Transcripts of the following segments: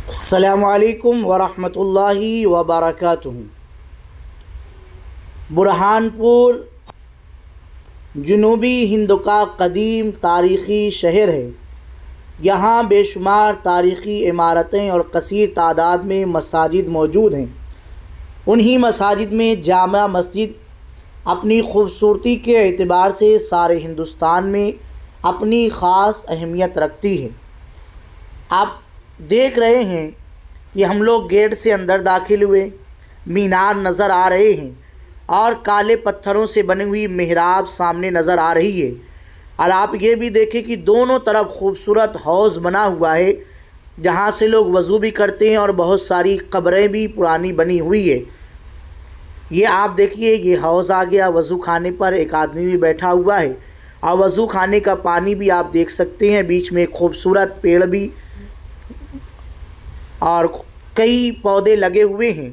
अस्सलामुअलैकुम वरहमतुल्लाहि वबरकातुहू। बुरहानपुर जुनूबी हिंद का कदीम तारीख़ी शहर है। यहाँ बेशुमार तारीख़ी इमारतें और कसीर तादाद में मसाजिद मौजूद हैं। उन्हीं मसाजिद में जामा मस्जिद अपनी ख़ूबसूरती के एतबार से सारे हिंदुस्तान में अपनी ख़ास अहमियत रखती है। आप देख रहे हैं कि हम लोग गेट से अंदर दाखिल हुए, मीनार नज़र आ रहे हैं और काले पत्थरों से बनी हुई मेहराब सामने नज़र आ रही है। और आप ये भी देखें कि दोनों तरफ खूबसूरत हौज़ बना हुआ है जहाँ से लोग वज़ू भी करते हैं और बहुत सारी कब्रें भी पुरानी बनी हुई है। ये आप देखिए, ये हौज़ आ गया। वज़ू खाने पर एक आदमी भी बैठा हुआ है और वज़ू खाने का पानी भी आप देख सकते हैं। बीच में खूबसूरत पेड़ भी और कई पौधे लगे हुए हैं।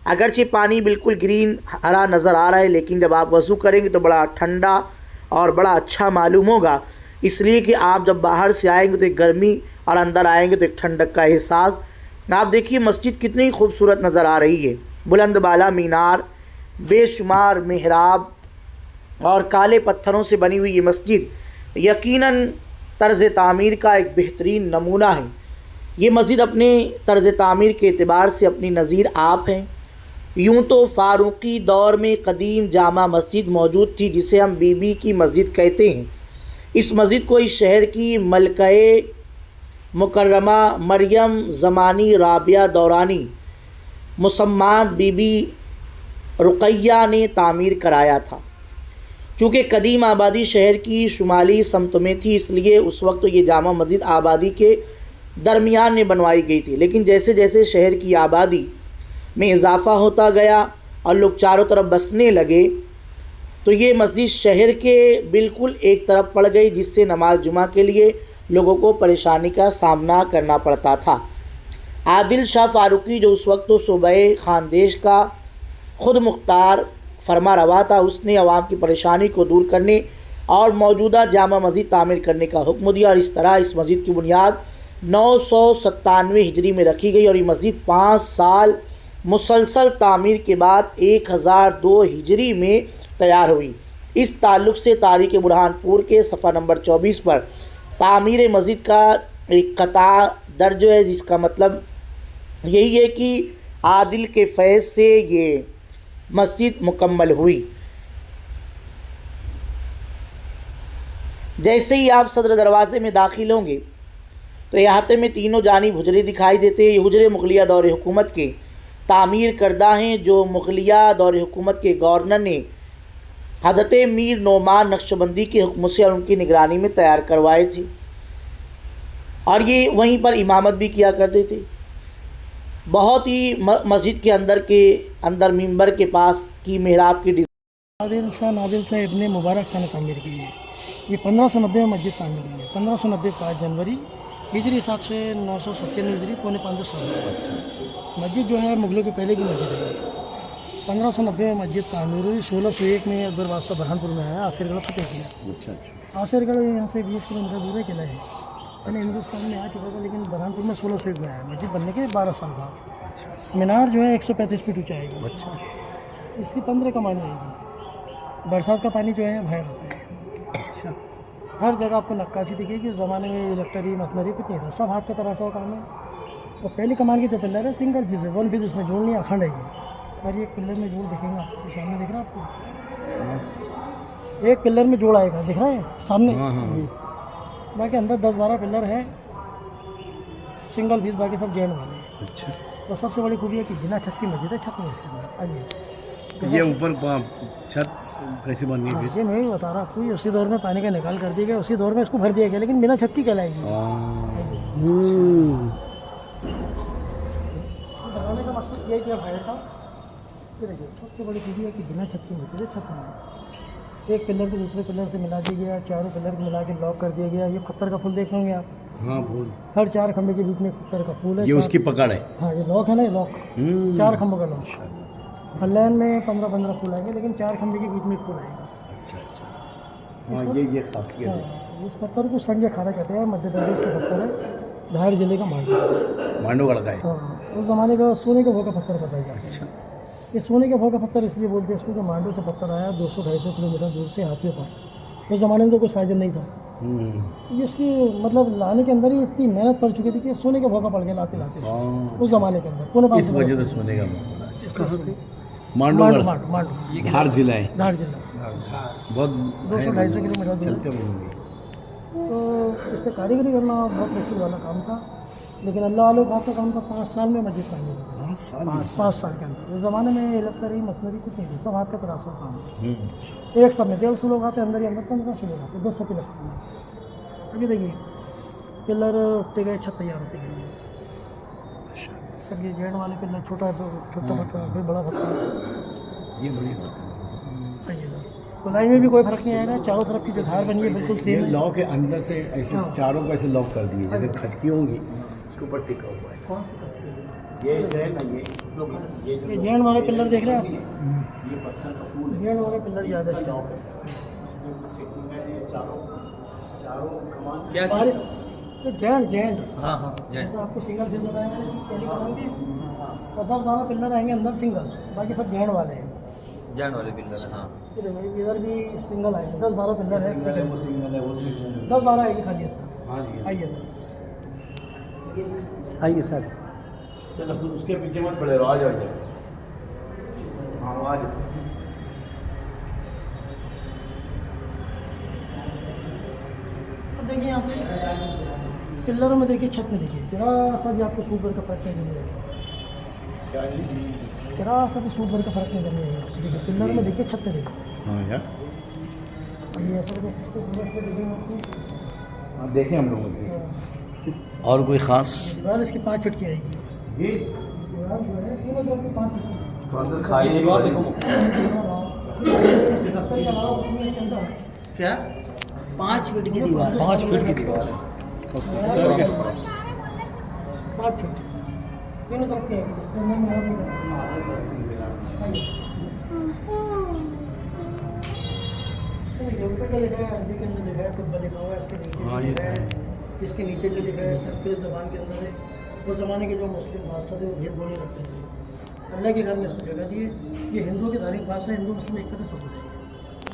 अगरचे पानी बिल्कुल ग्रीन हरा नज़र आ रहा है, लेकिन जब आप वज़ू करेंगे तो बड़ा ठंडा और बड़ा अच्छा मालूम होगा, इसलिए कि आप जब बाहर से आएंगे तो एक गर्मी और अंदर आएंगे तो एक ठंडक का एहसास। आप देखिए मस्जिद कितनी खूबसूरत नज़र आ रही है। बुलंद बाला मीनार, बेशुमार मेहराब और काले पत्थरों से बनी हुई ये मस्जिद यकीनन तर्ज़ तामीर का एक बेहतरीन नमूना है। ये मस्जिद अपने तर्ज़ तामीर के एतबार से अपनी नज़ीर आप हैं। यूँ तो फ़ारूक़ी दौर में कदीम जामा मस्जिद मौजूद थी जिसे हम बीबी की मस्जिद कहते हैं। इस मस्जिद को इस शहर की मलकाए मुकर्रमा मरियम ज़मानी राबिया दौरानी मुसम्मात बीबी रुक़ैया ने तामीर कराया था। चूँकि कदीम आबादी शहर की शुमाली समत में थी, इसलिए उस वक्त ये जामा मस्जिद आबादी के दरमियान में बनवाई गई थी। लेकिन जैसे जैसे शहर की आबादी में इजाफ़ा होता गया और लोग चारों तरफ बसने लगे तो ये मस्जिद शहर के बिल्कुल एक तरफ पड़ गई, जिससे नमाज जुमा के लिए लोगों को परेशानी का सामना करना पड़ता था। आदिल शाह फ़ारूक़ी जो उस वक्त तो सूबे खानदेश का ख़ुद मुख्तार फरमा रवा था, उसने अवाम की परेशानी को दूर करने और मौजूदा जामा मस्जिद तामीर करने का हुक्म दिया। और इस तरह इस मस्जिद की बुनियाद 997 हिजरी में रखी गई और ये मस्जिद 5 साल मुसलसल तामीर के बाद 1002 हिजरी में तैयार हुई। इस ताल्लुक़ से तारीख़ बुरहानपुर के सफ़ा नंबर 24 पर तामीर मस्जिद का एक कता दर्ज है, जिसका मतलब यही है कि आदिल के फैज़ से ये मस्जिद मुकम्मल हुई। जैसे ही आप सदर दरवाज़े में दाखिल होंगे तो अहाते में तीनों जानिब हुजरे दिखाई देते हैं। ये हुजरे मुग़लिया दौर हुकूमत के तामीर करदा हैं, जो मुग़लिया दौर हुकूमत के गवर्नर ने हज़रत मीर नोमान नक्शबंदी के हुक्म से और उनकी निगरानी में तैयार करवाए थे और ये वहीं पर इमामत भी किया करते थे। बहुत ही मस्जिद के अंदर मिंबर के पास की मेहराब की नादिल शाह इब्ने मुबारक शाह ने तामीर की है। ये 1590 में मस्जिद तामीर हुई है। 1590 5 जनवरी हिजरी हिसाब से 997 हिजरी पौने 500 साल। मस्जिद जो है मुग़लों के पहले की मस्जिद है। 1590 में मस्जिद तामीर हुई। 1601 में अकबर बादशाह बुरहानपुर में आया, आसिरगढ़ फतेह किया। आसिरगढ़ यहाँ से 20 किलोमीटर दूर है किला है। पहले हिंदुस्तान में आ चुका था, लेकिन बुरहानपुर में 1601 में आया। मस्जिद बनने के 12 साल बाद। मीनार जो है 135 फीट ऊँचा है। इसकी 15 कमान आएगी। बरसात का पानी जो है बाहर आता है। हर जगह आपको नक्काशी दिखेगी। उस ज़माने में इलेक्ट्री मशीनरी कुछ नहीं था, सब हाथ का तराशा हुआ काम है। और पहली कमान की जो पिलर है सिंगल पीस है, 1 पीस उसमें जोड़ नहीं, अखंड है। और ये पिलर में जोड़ दिखेगा आपको सामने, दिख रहा है आपको? एक पिलर में जोड़ आएगा, दिख रहा है सामने। बाकी अंदर 10-12 पिलर है सिंगल पीस, बाकी सब जैन वाले हैं। अच्छा। तो सबसे बड़ी खूबी है कि बिना छत की मस्जिद है, छत नहीं इसके अंदर। आइए, ये ऊपर छत कैसे बन गई? ये मैं बता रहा आपको, उसी दौर में पानी का निकाल कर दिया गया, उसी दौर में इसको भर दिया गया, लेकिन बिना छत की कहलाएगी। बनाने का मकसद ये किया भाई था। ये देखिए सबसे बड़ी चीज़ है कि बिना छत की होती है, छत नहीं। एक पिलर को दूसरे पिलर से मिला दिया गया, चारों पिलर को मिला के लॉक कर दिया गया। ये पत्थर का फूल देख लेंगे आप। हाँ, फूल हर 4 खंभे के बीच में पत्थर का फूल है। ये उसकी पकड़ है। हाँ, ये लॉक है ना, ये लॉक 4 खंभों का लॉक। लाइन में 15-15 फूल आएंगे, लेकिन 4 खंभे के बीच में एक फूल आएगा। अच्छा। हाँ, ये खासियत है। इस पत्थर को संजय खारा कहते हैं, मध्य प्रदेश का पत्थर है। धार जिले का मांडू। मांडूगढ़ का है। हाँ, उस ज़माने का सोने का भाव का पत्थर बताया जाता है। अच्छा। ये सोने के भाव का पत्थर इसलिए बोलते हैं इसको कि मांडू से पत्थर आया 200-250 किलोमीटर दूर से हाथियों पर। उस ज़माने में तो कोई साधन नहीं था। ये इसकी मतलब लाने के अंदर ही इतनी मेहनत पड़ चुकी थी कि सोने के भाव का पड़ गया लाते लाते हाँ, उस ज़माने के अंदर। पुणे इस वजह से सोने का मामला। कहाँ से? मांडू मांडूगढ़, मांडू धार जिला है। धार जिला बहुत 200-250 किलोमीटर दूर। चलते होंगे। तो इस पर कारीगरी करना बहुत मुश्किल वाला काम था, लेकिन अल्लाह वालों का काम था। 5 साल में मस्जिद बन गई। 5 साल के अंदर। उस ज़माने में इलेक्ट्री मशीनरी कुछ नहीं थी, सब हाथ का तराशा काम। एक सब में 150 लोग आते, अंदर ही अंदर 1500 लोग आते, 10 पिलर। अभी देखिए पिलर उठते गए, छत तैयार होते गए। सब ये जेड वाले पिलर, छोटा पत्थर, फिर बड़ा पत्थर। ये बड़ी गोलाई में भी कोई फर्क नहीं आएगा। चारों तरफ की जो धार बनी है बिल्कुल सेम है। लॉक के अंदर से ऐसे हाँ। चारों को ऐसे लॉक कर दिए, जैसे खटकी होंगी उसके ऊपर टिका हुआ है। कौन सी करती है? ये जो है ना, ये जेड वाले पिलर देख रहे हैं आप? ये पत्थर का फूल है। जेड वाले पिलर ज़्यादा है। लॉक है चारों कमान क्या जेंट हाँ हाँ जैसे आपको सिंगल फिल बताया मैंने कि पहली कॉलम की और 10-12 पिलर आएंगे अंदर सिंगल, बाकी सब जेंट वाले हैं। जैन वाले पिलर है। हाँ इधर भी सिंगल आएंगे, 10-12 पिलर है। सिंगल है, वो सिंगल है, वो सिंगल है। 10-12 आएगी खाली। हाँ जी, आइए आइए सर। चलो उसके पीछे मत पड़े रहो, आ जाओ इधर। हाँ आ जाओ। अब देखिए यहाँ से पिलरों में देखिए, छत में देखिए, जरा सा भी आपको सूट भर का फर्क नहीं मिलेगा। क्या जी? जरा सा भी सूट भर का फर्क नहीं मिलेगा। देखिए पिलर में देखिए, छत में देखिए। हाँ यार, अब ये ऐसा देखिए आपको। हाँ देखें हम लोगों से। और कोई ख़ास? दीवार इसकी 5 फीट की आएगी। ये दीवार जो है तीनों तरफ की 5 फीट की। तो अंदर खाई नहीं बात देखो। इसके अलावा कुछ नहीं है इसके अंदर। क्या 5 फीट की दीवार। 5 फीट की दीवार है। 5 फीट तीनों तरफ की आएगी। इसके अंदर में और नहीं आएगी। ऊपर का लिखा है, अरबी के अंदर लिखा है, कुब्बा लिखा हुआ है, इसके नीचे हाँ, ये लिखा है, इसके नीचे जो लिखा है संस्कृत ज़बान के अंदर है। उस ज़माने के जो मुस्लिम बादशाह थे वो भेद बोले रखते थे। अल्लाह के घर में इसको जगह दिए। ये हिंदुओं की धार्मिक भाषा, हिंदू मुस्लिम एक तरह से सबूत है।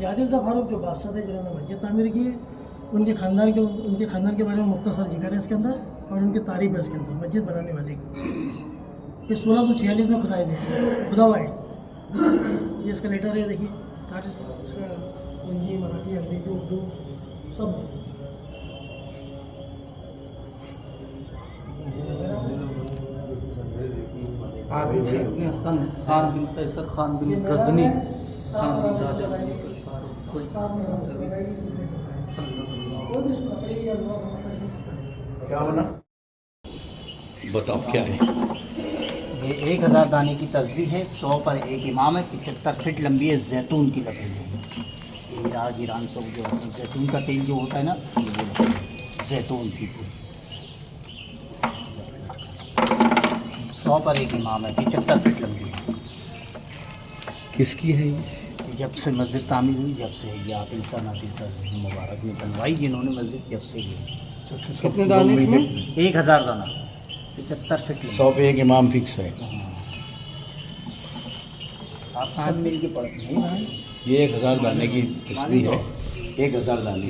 ये आदिल शाह फारूक जो बादशाह थे जिन्होंने मस्जिद तामीर की है, उनके ख़ानदान के बारे में मुख्तसर जिक्र है इसके अंदर, और उनकी तारीफ है इसके अंदर मस्जिद बनाने वाले की। ये 1646 में खुदाई दी, खुदा हुआ है। ये इसका लेटर है, देखिए इसका हिंदी, मराठी, अंग्रेजी, उर्दू सब। अपने हसन खान बिन कैसर खान बिन गजनी खान बिन राजा क्या बना? बताओ क्या है? ये 1000 दाने की तस्बीह है, 100 पर एक इमाम है, 75 फीट लंबी है, जैतून की लकड़ी है। इराक ईरान सब जो होता है, जैतून का तेल जो होता है ना, ये वो लकड़ी है, जैतून की। 100 पर एक इमाम है, 75 फीट लंबी है। किसकी है ये? जब से मस्जिद तामीर हुई, जब से ये आदिल शाह मुबारक ने बनवाई जिन्होंने मस्जिद, जब से ये कितने दाने इसमें? 1000 दाना, 75 फीट 100 पे एक इमाम फिक्स है। आप सब मिल के पढ़ते हैं। ये 1000 दाने की तस्वीर है। 1000 दाने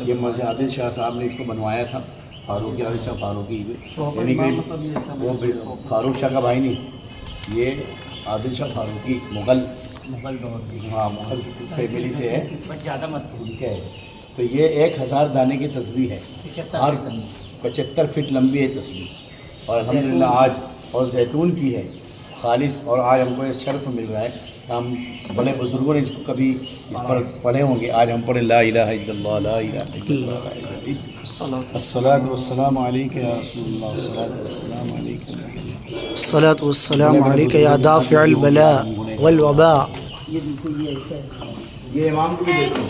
ये मस्जिद आदिल शाह साहब ने इसको बनवाया था। फारूकी, आदिल शाह फारूकी, यानी कि वो फारूक शाह का भाई नहीं, ये आदिल शाह फारूकी मुग़ल दौर की। हाँ मुग़ल फैमिली से है। बस ज़्यादा मत भूलिए। ठीक है, तो ये 1000 दाने की तस्वीर है, 75 और फीट लंबी। 75 फीट लंबी है तस्वीर, और अल्हम्दुलिल्लाह आज और जैतून की है खालिस। और आज हमको ये शर्फ मिल रहा है कि हम बड़े बुज़ुर्गों ने इसको कभी इस पर पढ़े होंगे, आज हम पढ़े ला इलाहा इल्लल्लाह, ला इलाहा इल्लल्लाह, अस्सलातु वस्सलामु अलैका या रसूलल्लाह, अस्सलातु वस्सलामु अलैका, अस्सलातु वस्सलामु अलैका या दाफ़िअल बला वल वबा। ये देखो, ये ऐसा है। ये इमाम को भी देखो,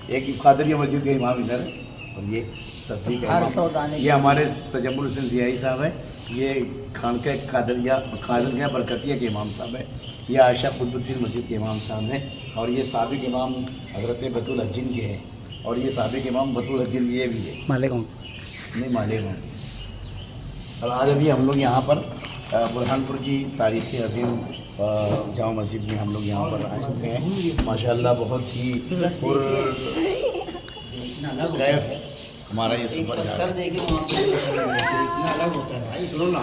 एक कादरिया मस्जिद के इमाम इधर है, और ये तस्वीर का हर इमाम। 100 दाने ये हमारे तजम्मुल हुसैन ज़ियाई साहब है, ये खानका कादरिया बरकतिया के इमाम साहब है, ये आयशा कुतुबुद्दीन मस्जिद के इमाम साहब हैं, और ये साबिक इमाम हज़रत बतूल हज्जिन के हैं, और ये साबिक इमाम बतूल हज्जिन ये भी है। मालेकुम। नहीं मालिक हूँ। और आज अभी हम लोग यहाँ पर बुरहानपुर की तारीख़ी अजीम जामा मस्जिद में हम लोग यहाँ पर आ चुके हैं। माशाल्लाह बहुत ही कैफ हमारा ये सफ़र जा रहा है। अलग होता है। सुनो ना,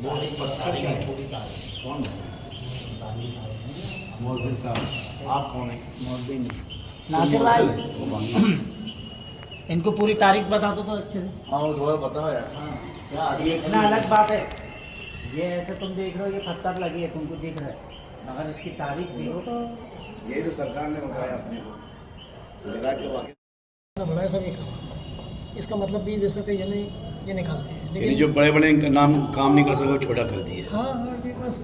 वो एक पत्थर है। कौन है? मोहसिन साहब। आप कौन है? मोहसिन नासिर भाई, वो बांग्ला। इनको पूरी तारीख बता दो तो अच्छे से। हाँ वो थोड़ा बताओ यार। क्या ये इतना अलग बात है। ये ऐसे तुम देख रहे हो, ये पत्थर लगी है, तुमको दिख रहा है, मगर इसकी तारीख देखो तो ये जो सरकार ने बताया अपने को लगा के वाकई बड़ा है सब एक इसका मतलब भी जैसे कि ये निकालते हैं यानी लेकिन जो बड़े बड़े इनका नाम काम नहीं कर सके वो छोटा कर दिए। हाँ हाँ ये बस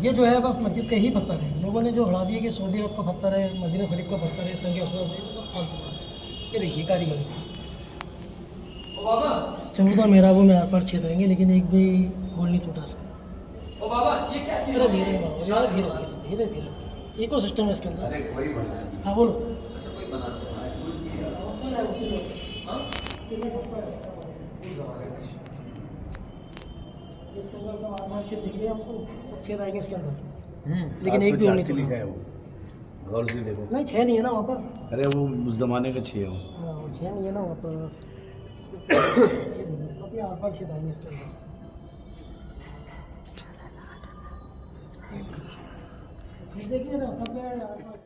ये जो है बस मस्जिद के ही पत्थर है। लोगों ने जो हड़ा दिया कि सऊदी अरब का पत्थर है, मदीना शरीफ का पत्थर है, संख्या है, सब फालतू बात है। ये देखिए कारीगरी 14 मेहराबों में आर पार छेद आएंगे लेकिन एक भी होल नहीं टूटा इसका। धीरे धीरे बाबा, धीरे धीरे धीरे इको सिस्टम है इसके अंदर। अरे कोई बना है। हाँ बोलो। छेद आएंगे इसके अंदर लेकिन एक भी होल नहीं 786 लिखा टूटा। है वो, गौर से देखो। नहीं 6 नहीं है ना वहाँ पर। अरे वो उस जमाने का 6 हो। हाँ 6 नहीं है ना वहाँ पर। सब ये आर पार छेद आएंगे इसके अंदर। देखिए ना सब में आर पार